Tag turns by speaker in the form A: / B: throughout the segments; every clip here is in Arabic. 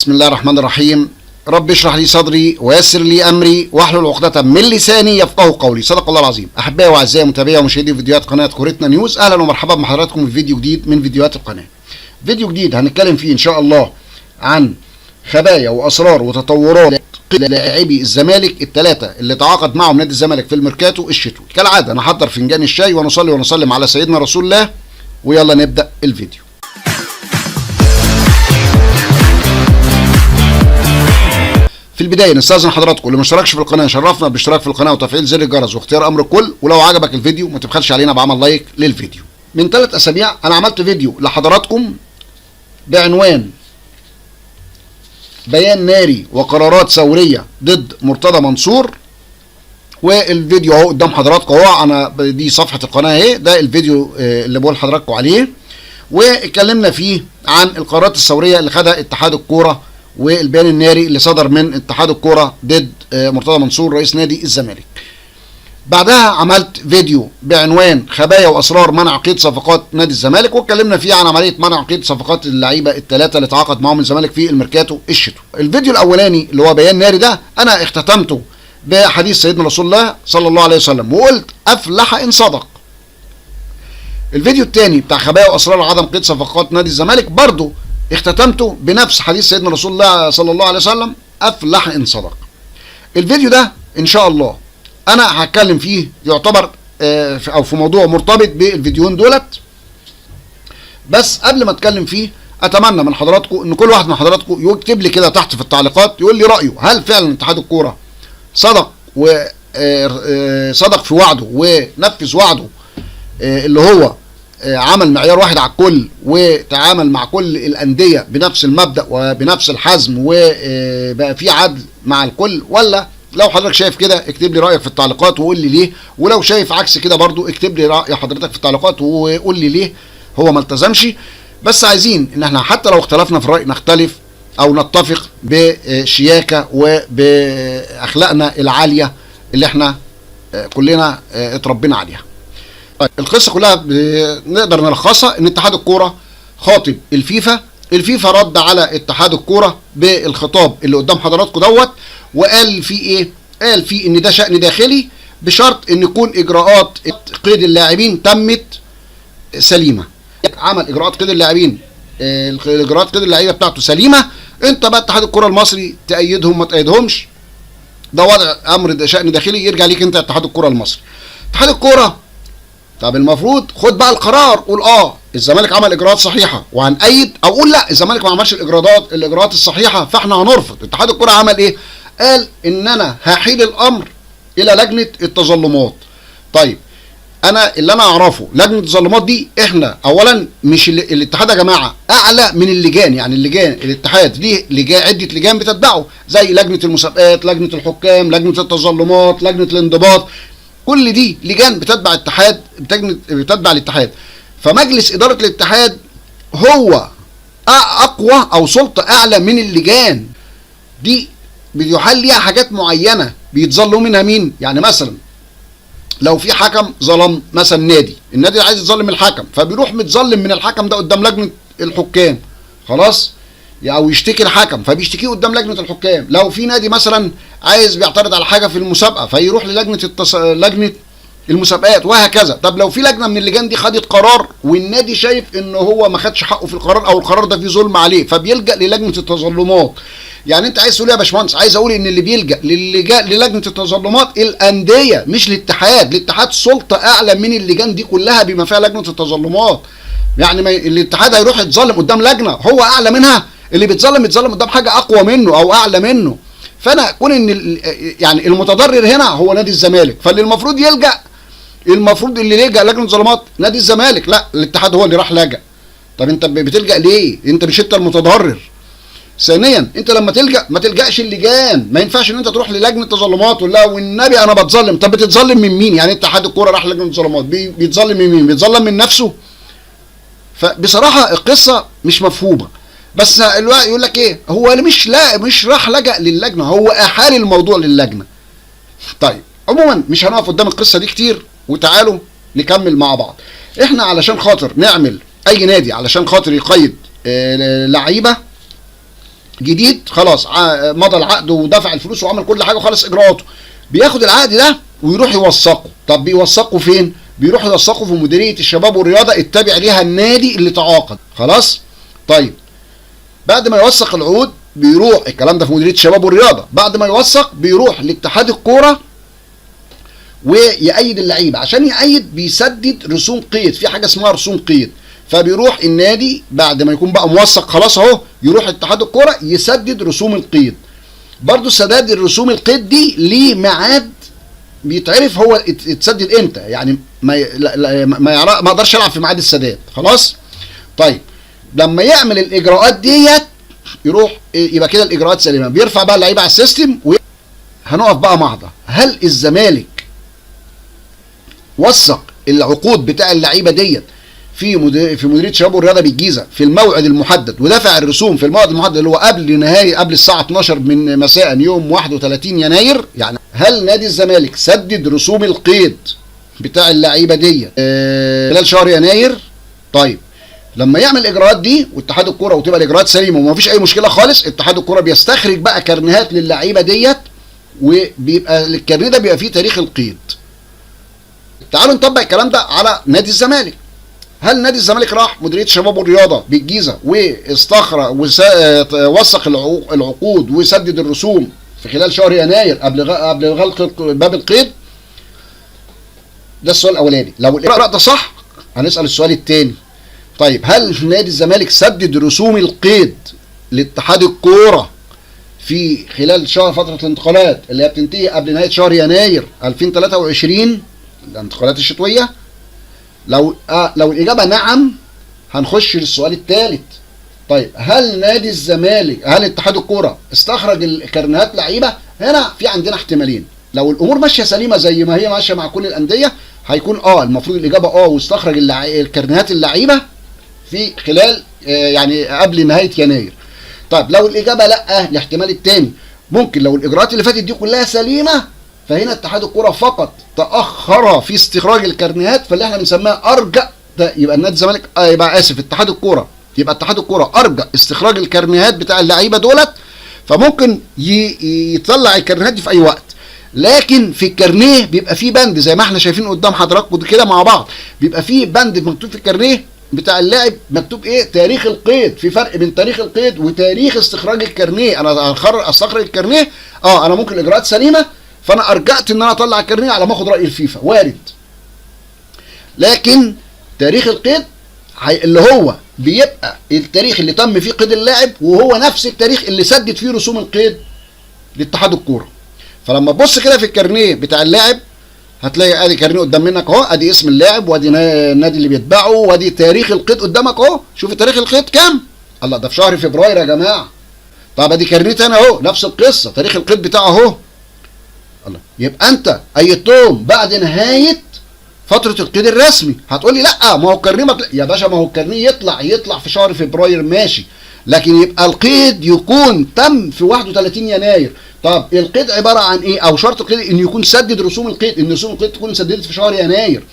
A: بسم الله الرحمن الرحيم. رب اشرح لي صدري ويسر لي امري واحلل عقدة من لساني يفقهوا قولي. صدق الله العظيم. احبائي واعزائي متابعي ومشاهدي فيديوهات قناه كورتنا نيوز، اهلا ومرحبا بحضراتكم في فيديو جديد من فيديوهات القناه. فيديو جديد هنتكلم فيه ان شاء الله عن خبايا واسرار وتطورات لاعبي الزمالك الثلاثه اللي تعاقد معهم نادي الزمالك في الميركاتو الشتوي. كالعاده نحضر فنجان الشاي ونصلي ونسلم على سيدنا رسول الله، ويلا نبدا الفيديو. في البدايه نستاذن حضراتكم اللي ما اشتركش في القناه شرفنا بالاشتراك في القناه وتفعيل زر الجرس واختيار امر الكل، ولو عجبك الفيديو ما تبخلش علينا بعمل لايك للفيديو. من 3 اسابيع انا عملت فيديو لحضراتكم بعنوان بيان ناري وقرارات ثوريه ضد مرتضى منصور، والفيديو اهو قدام حضراتكم اهو، انا دي صفحه القناه اهي، ده الفيديو اللي بقول لحضراتكم عليه، واتكلمنا فيه عن القرارات الثوريه اللي خدها اتحاد الكوره والبيان الناري اللي صدر من اتحاد الكوره ضد مرتضى منصور رئيس نادي الزمالك. بعدها عملت فيديو بعنوان خبايا واسرار منع قيد صفقات نادي الزمالك، واتكلمنا فيه عن عمليه منع قيد صفقات اللعيبه الثلاثه اللي تعاقد معاهم الزمالك في الميركاتو الشتوي. الفيديو الاولاني اللي هو بيان ناري ده انا اختتمته بحديث سيدنا رسول الله صلى الله عليه وسلم، وقلت افلح ان صدق. الفيديو الثاني بتاع خبايا واسرار عدم قيد صفقات نادي الزمالك برضه اختتمته بنفس حديث سيدنا رسول الله صلى الله عليه وسلم، افلح ان صدق. الفيديو ده ان شاء الله انا هتكلم فيه، يعتبر او في موضوع مرتبط بالفيديوين دولت، بس قبل ما اتكلم فيه اتمنى من حضراتكم ان كل واحد من حضراتكم يكتب لي كده تحت في التعليقات يقول لي رايه، هل فعلا اتحاد الكوره صدق صدق في وعده ونفذ وعده اللي هو عمل معيار واحد على الكل وتعامل مع كل الأندية بنفس المبدأ وبنفس الحزم وبقى في عدل مع الكل، ولا لو حضرتك شايف كده اكتب لي رأيك في التعليقات وقول لي ليه، ولو شايف عكس كده برضو اكتب لي رأي حضرتك في التعليقات وقول لي ليه هو ما التزمش. بس عايزين ان احنا حتى لو اختلفنا في الرأي نختلف او نتفق بشياكة وبأخلاقنا العالية اللي احنا كلنا اتربينا عليها. طيب القصه كلها نقدر نلخصها ان اتحاد الكوره خاطب الفيفا رد على اتحاد الكوره بالخطاب اللي قدام حضراتكم دوت، وقال فيه ايه؟ قال فيه ان ده شأن داخلي بشرط ان يكون اجراءات قيد اللاعبين تمت سليمه. عمل اجراءات قيد اللاعبين، الاجراءات قيد اللعيبه بتاعته سليمه، انت بقى اتحاد الكوره المصري تأيدهم ما تأيدهمش، ده وضع امر ده شأن داخلي يرجع ليك انت اتحاد الكوره المصري. اتحاد الكوره طب المفروض خد بقى القرار، قول الزمالك عمل اجراءات صحيحه وهنأيد، او قول لا الزمالك ما عملش الاجراءات الصحيحه فاحنا هنرفض. اتحاد الكوره عمل ايه؟ قال ان انا هحيل الامر الى لجنه التظلمات. طيب انا اللي انا اعرفه لجنه التظلمات دي، احنا اولا مش الاتحاد يا جماعه اعلى من اللجان، يعني اللجان الاتحاد ليه لجان، عده لجان بتتبعه زي لجنه المسابقات، لجنه الحكام، لجنه التظلمات، لجنه الانضباط، كل دي لجان بتتبع الاتحاد، بتتبع الاتحاد. فمجلس اداره الاتحاد هو اقوى او سلطه اعلى من اللجان دي، بيحل ليها حاجات معينه بيتظلموا منها مين؟ يعني مثلا لو في حكم ظلم مثلا النادي عايز يظلم الحكم، فبيروح متظلم من الحكم ده قدام لجنه الحكام، خلاص، او يشتكي الحكم فبيشتكيه قدام لجنه الحكام. لو في نادي مثلا عايز بيعترض على حاجه في المسابقه فيروح للجنه لجنه المسابقات، وهكذا. طب لو في لجنه من اللجان دي خدت قرار والنادي شايف ان هو ما خدش حقه في القرار او القرار ده فيه ظلم عليه، فبيلجأ للجنه التظلمات. يعني انت عايز تقول يا باشمهندس، عايز اقول ان اللي بيلجأ للجنه التظلمات الانديه مش الاتحاد. الاتحاد سلطه اعلى من اللجان دي كلها بما فيها لجنه التظلمات. يعني الاتحاد هيروح يتظلم قدام لجنه هو اعلى منها؟ اللي بيتظلم يتظلم قدام حاجه اقوى منه او اعلى منه. فانا كون ان يعني المتضرر هنا هو نادي الزمالك، فاللي المفروض يلجأ، المفروض اللي يلجأ لجنه الظلمات نادي الزمالك، لا الاتحاد هو اللي راح لجأ. طب انت بتلجأ ليه؟ انت مش انت المتضرر. ثانيا انت لما تلجأ ما تلجأش اللجان، ما ينفعش ان انت تروح للجنه تظلمات ولا والنبي انا بتظلم. طب بتتظلم من مين؟ يعني اتحاد الكوره راح لجنه الظلمات بيتظلم من مين؟ بيتظلم من نفسه. فبصراحه القصه مش مفهومه. بس الواحد يقول لك ايه؟ هو مش راح لجأ للجنه، هو احال الموضوع للجنه. طيب عموما مش هنقف قدام القصه دي كتير، وتعالوا نكمل مع بعض. احنا علشان خاطر نعمل اي نادي علشان خاطر يقيد لعيبه جديد خلاص مضى العقد ودفع الفلوس وعمل كل حاجه وخلص اجراءاته، بياخد العقد ده ويروح يوثقه. طب بيوثقه فين؟ بيروح يوثقه في مديريه الشباب والرياضه التابع ليها النادي اللي تعاقد. خلاص؟ طيب بعد ما يوثق العقود بيروح، الكلام ده في مديريه الشباب والرياضه، بعد ما يوثق بيروح لاتحاد الكوره ويأيد اللعيبه. عشان يأيد بيسدد رسوم قيد، في حاجه اسمها رسوم قيد، فبيروح النادي بعد ما يكون بقى موثق خلاص اهو، يروح اتحاد الكوره يسدد رسوم القيد. برضو سداد الرسوم القيد دي ليه ميعاد بيتعرف هو اتسدد امتى، يعني ما اقدرش العب في ميعاد السداد. خلاص؟ طيب لما يعمل الاجراءات ديت يروح يبقى كده الاجراءات سليمه، بيرفع بقى اللعيبه على السيستم. هنقف بقى معضله، هل الزمالك وثق العقود بتاع اللعيبه ديت في مديريه الشباب والرياضه بالجيزه في الموعد المحدد ودفع الرسوم في الموعد المحدد اللي هو قبل الساعه 12 من مساء يوم 31 يناير؟ يعني هل نادي الزمالك سدد رسوم القيد بتاع اللعيبه ديت خلال شهر يناير؟ طيب لما يعمل الاجراءات دي واتحاد الكوره وتبقى الاجراءات سليمه ومفيش اي مشكله خالص، اتحاد الكوره بيستخرج بقى كارنيهات للعيبه ديت، وبيبقى الكارنيه ده بيبقى فيه تاريخ القيد. تعالوا نطبق الكلام ده على نادي الزمالك. هل نادي الزمالك راح مديريه الشباب والرياضه بالجيزه واستخرج ووثق العقود وسدد الرسوم في خلال شهر يناير قبل غلق باب القيد؟ ده السؤال الاولاني. لو الاجراء ده صح هنسال السؤال الثاني، طيب هل نادي الزمالك سدد رسوم القيد لاتحاد الكوره في خلال شهر فتره الانتقالات اللي هي بتنتهي قبل نهايه شهر يناير 2023 الانتقالات الشتويه؟ لو الاجابه نعم هنخش للسؤال الثالث. طيب هل نادي الزمالك، هل اتحاد الكوره استخرج الكارنيهات لعيبه؟ هنا في عندنا احتمالين. لو الامور ماشيه سليمه زي ما هي ماشيه مع كل الانديه هيكون المفروض الاجابه واستخرج الكارنيهات اللعيبه في خلال يعني قبل نهايه يناير. طيب لو الاجابه لا، الاحتمال الثاني ممكن لو الاجراءات اللي فاتت دي كلها سليمه فهنا اتحاد الكوره فقط تاخر في استخراج الكارنيهات، فاللي احنا بنسميها ارجأ، يبقى النادي الزمالك يبقى اسف اتحاد الكوره، يبقى اتحاد الكوره ارجأ استخراج الكارنيهات بتاع اللعيبه دولت، فممكن يطلع الكارنيهات دي في اي وقت. لكن في الكارنيه بيبقى فيه بند زي ما احنا شايفين قدام حضراتكم كده مع بعض، بيبقى فيه بند مكتوب في الكارنيه بتاع اللاعب مكتوب ايه؟ تاريخ القيد. في فرق بين تاريخ القيد وتاريخ استخراج الكارنيه. انا استخرج الكارنيه انا ممكن الاجراءات سليمه فانا ارجعت ان انا اطلع الكارنيه على ما اخد راي الفيفا، وارد. لكن تاريخ القيد اللي هو بيبقى التاريخ اللي تم فيه قيد اللاعب وهو نفس التاريخ اللي سدد فيه رسوم القيد لاتحاد الكوره. فلما تبص كده في الكارنيه بتاع اللاعب هتلاقي ادي كارنيه قدام منك اهو، ادي اسم اللاعب وادي النادي اللي بيتبعه وادي تاريخ القيد قدامك اهو. شوف تاريخ القيد كام؟ الله، ده في شهر فبراير يا جماعه. طب ادي كارنيه تاني اهو نفس القصه، تاريخ القيد بتاعه اهو. الله، يبقى انت ايدتهم بعد نهايه فتره القيد الرسمي. هتقول لي لا ما هو الكارنيه يا باشا، ما هو الكارنيه يطلع في شهر فبراير ماشي، لكن يبقى القيد يكون تم في 31 يناير. طب القيد عباره عن ايه؟ او شرط القيد ان يكون سدد رسوم القيد، ان رسوم القيد تكون سددت في شهر يناير.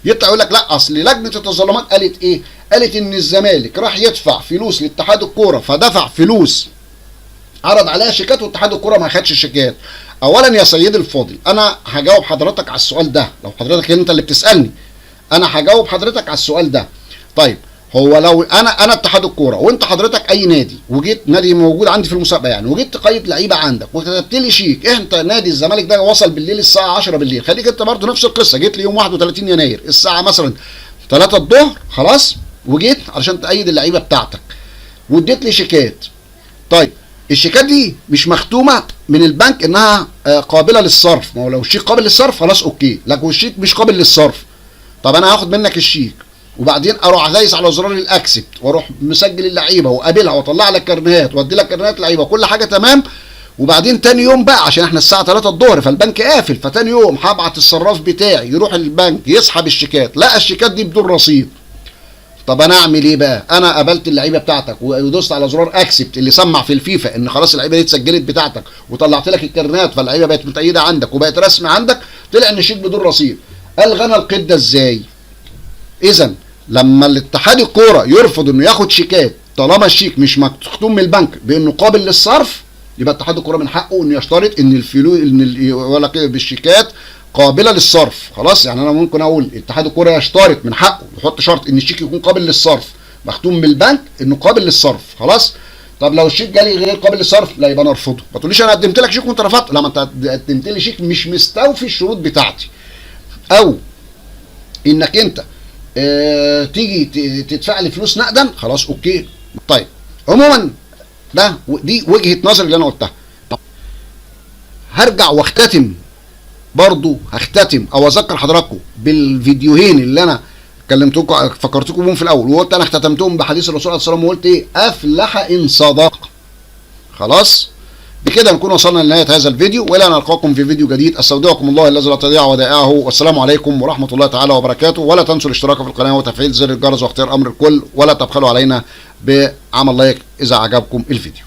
A: يطلع يقول لك لا اصل لجنه التظلمات قالت ايه؟ قالت ان الزمالك راح يدفع فلوس لاتحاد الكوره فدفع فلوس عرض عليها شيكات واتحاد الكوره ما خدش الشيكات. اولا يا سيدي الفاضل انا هجاوب حضرتك على السؤال ده، لو حضرتك انت اللي بتسالني انا هجاوب حضرتك على السؤال ده. طيب هو لو انا اتحاد الكوره وانت حضرتك اي نادي وجيت نادي موجود عندي في المسابقه يعني وجيت تقيد لعيبه عندك وكتبت لي شيك، انت نادي الزمالك ده وصل بالليل الساعه 10 بالليل، خليك انت برضه نفس القصه، جيت لي يوم 31 يناير الساعه مثلا 3 الظهر خلاص، وجيت علشان تأيد اللعيبه بتاعتك واديت لي شيكات. طيب الشيكات دي مش مختومه من البنك انها قابله للصرف، ما هو لو الشيك قابل للصرف خلاص اوكي، لكن الشيك مش قابل للصرف. طب انا هاخد منك الشيك وبعدين اروح دايس على زرار الاكسبت واروح مسجل اللعيبه وقابلها واطلع لك كارنيهات وادي لك كارنيهات لعيبه كل حاجه تمام، وبعدين تاني يوم بقى عشان احنا الساعه 3 الظهر فالبنك قافل، فتاني يوم هبعت الصراف بتاعي يروح البنك يسحب الشيكات، لا الشيكات دي بدون رصيد. طب انا اعمل ايه بقى؟ انا قابلت اللعيبه بتاعتك ودوست على زرار اكسبت اللي سمع في الفيفا ان خلاص اللعيبه دي اتسجلت بتاعتك وطلعت لك الكارنيهات فاللعيبه بقت متأيده عندك وبقت رسمي عندك، طلع ان الشيك بدون رصيد. الغى انا القيد ده ازاي؟ اذا لما الاتحاد الكوره يرفض انه ياخد شيكات طالما الشيك مش مختوم من البنك بانه قابل للصرف، يبقى اتحاد الكوره من حقه انه يشترط ان الفلوس ولا كده بالشيكات قابله للصرف. خلاص، يعني انا ممكن اقول اتحاد الكوره يشترط من حقه يحط شرط ان الشيك يكون قابل للصرف مختوم من البنك انه قابل للصرف. خلاص. طب لو الشيك جالي غير قابل للصرف، لا يبقى نرفضه. ما تقوليش انا قدمت لك شيك وانت رفضت، لا، ما انت قدمت لي شيك مش مستوفي الشروط بتاعتي، او انك انت تيجي تدفع لي فلوس نقدا، خلاص اوكي. طيب عموما دي وجهة نظري اللي انا قلتها. طب هرجع واختتم برضو، هختتم او اذكر حضراتكم بالفيديوهين اللي انا كلمتكم فكرتكم بهم في الاول، وقلت انا اختتمتهم بحديث الرسول عليه الصلاه والسلام، وقلت ايه؟ افلح ان صدق. خلاص، بكده نكون وصلنا لنهايه هذا الفيديو، والى ان نلقاكم في فيديو جديد. استودعكم الله الذي لا تضيع ودائعه، والسلام عليكم ورحمه الله تعالى وبركاته. ولا تنسوا الاشتراك في القناه وتفعيل زر الجرس واختيار امر الكل، ولا تبخلوا علينا بعمل لايك اذا عجبكم الفيديو.